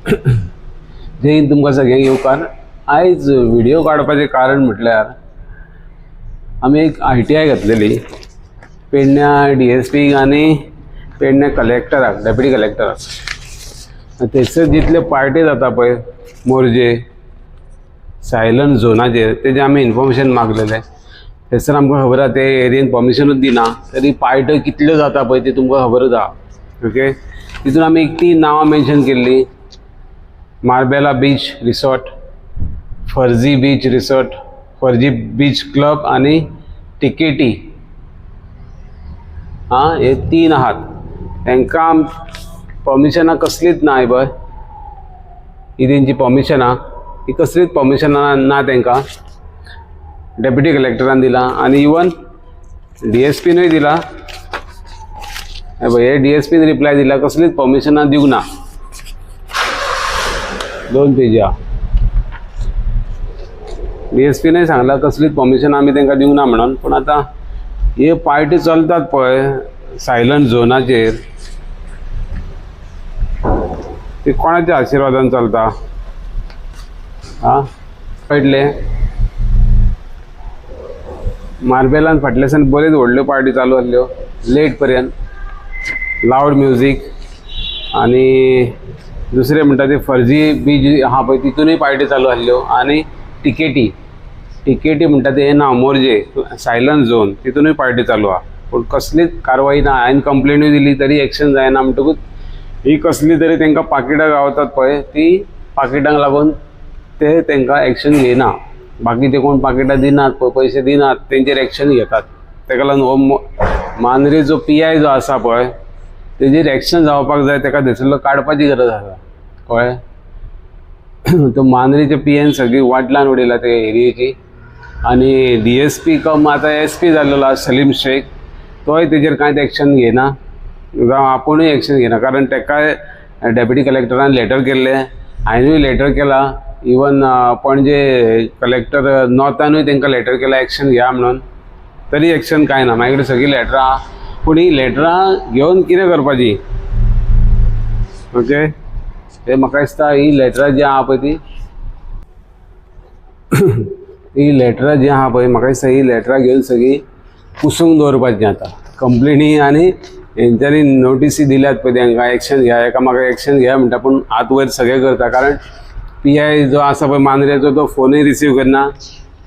जय हिंद तुमकां सगळ्यांक येवकार। आयज व्हिडिओ काडपाचें कारण म्हटल्यार आमी एक ITI घातलेली पेडण्या DSP आनी पेडण्या कलेक्टराक डेप्युटी कलेक्टराक। थंयसर जितले पार्टी जाता पळय मोर्जे सायलंट झोनाचेर तेजें आमी इन्फॉर्मेशन मागलेलें। थंयसर आमकां खबर आसा ते एरियेन परमिशनूच दिना, तरी पार्ट्यो कितल्यो जाता पळय ते तुमकां खबरच आसा। ओके, तितून आमी एक 3 नांवां मेन्शन केल्लीं। मार्बेला बीच रिसॉर्ट, फर्जी बीच रिसॉर्ट, फर्जी बीच क्लब आनी टिकेटी। हे 3 आहात। तांकां परमिशनां कसलीच ना पळय, ही तेंची परमिशनां ही कसलीच परमिशनां ना तांकां। डेप्युटी कलेक्टरान दिला आनी इवन DSPनूय दिला। हे DSPन रिप्लाय दिला कसलीच परमिशनां दिवंक ना। 2 पेजी DSPनूय सांगला कसलीच परमिशन आमी तांकां दिवंक ना म्हणून। पूण आतां हे पार्टी चलतात पळय सायलंट झोनाचेर, ते कोणाच्या आशिर्वादान चलता कळटलें? मार्बेलान फाटल्यासान बरेच व्हडल्यो पार्टी चालू आसल्यो लेट पर्यंत, लावड म्युजीक। आनी दुसरे म्हणटा ते फर्जी बीच आहा पळय तितूनय पार्टी चालू आसल्यो। आनी टिकेटी म्हणटा ते ना मोर्जे सायलंट झोन तितूनय पार्टी चालू आहा। पूण कसलीच कारवाई ना। हांवें कंप्लेनूय दिली तरी एक्शन जायना। म्हणटकूच ही कसली तरी तांकां पाकिटां गावतात पळय ती पाकिटांक लागून ते तांकां एक्शन घेयना। बाकीचे कोण पाकिटां दिनात पळय, पयशे दिनात, तेंचेर एक्शन घेतात। ताका लागून हो मांद्रेचो PI जो आसा पळय तेजेर एक्शन जावपाक जाय, ताका थंयसरलो काडपाची गरज आसा कळ्ळें? तो मांद्रेच्या PIन सगळी वाट लावन उडयला ते एरियेची। आनी DSP कम आतां SP जाल्लो आसा सलीम शेख, तोय तेजेर कांयच एक्शन घेयना, जावं आपुणूय एक्शन घेयना। कारण ताकाय डेप्युटी कलेक्टरान लेटर केल्लें, हांवेंय लेटर केला। इवन पणजे कलेक्टर नॉर्थानूय तांकां लेटर केला एक्शन घेया म्हणून, तरी एक्शन कांय ना। म्हाजे कडेन सगळीं लेटरां आहा। पूण ही लेटरां घेवन कितें करपाची? ओके, ते म्हाका दिसता ही लेटरां जी आहा पळय ती ही लेटरां जी आहा पळय म्हाका दिसता ही लेटरां घेवन सगळीं पुसूंक दवरपाची। आतां कंप्लेनी आनी हेंच्यांनी नोटीसी दिल्यात पळय तांकां एक्शन घेया, एकामेकाक एक्शन घेया म्हणटा, पूण हात वयर सगळे करता। कारण PI जो आसा पळय मांद्रेचो तो फोनूय रिसीव करना।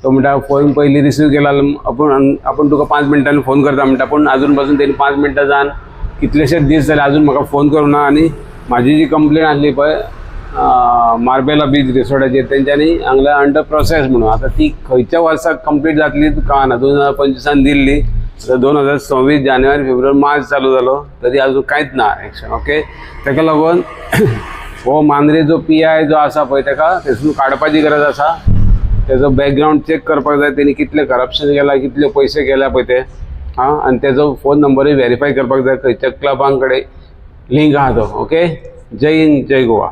तो म्हणटा फोन पयलीं रिसीव केला आपूण तुका 5 मिनटांनी फोन करता म्हणटा, पूण अजून पासून तेणी 5 मिनटां जावन कितलेशेच दीस जाले अजून म्हाका फोन करूं ना। आनी म्हाजी जी कंप्लेन आसली पळय मार्बेला बीच रिसॉर्टाचेर तेंच्यांनी हांगल्या अंडर प्रोसेस म्हणून, आतां ती खंयच्या वर्साक कंप्लीट जातली कळना। 2025 दिल्ली, 2026 जानेवारी फेब्रुवारी मार्च चालू जालो, तरी अजून कांयच ना एक्शन। ओके, ताका लागून हो मांद्रेचो PI जो आसा पळय ताका थंयसून काडपाची गरज आसा। तेजो बॅकग्रावंड चेक करपाक जाय, तेणी कितले करप्शन केला, कितले पयशे गेल्या पळय ते, आनी तेजो फोन नंबरूय व्हेरीफाय करपाक जाय खंयच्या क्लबां कडेन लिंक आहा तो। ओके, जय हिंद, जय गोवा।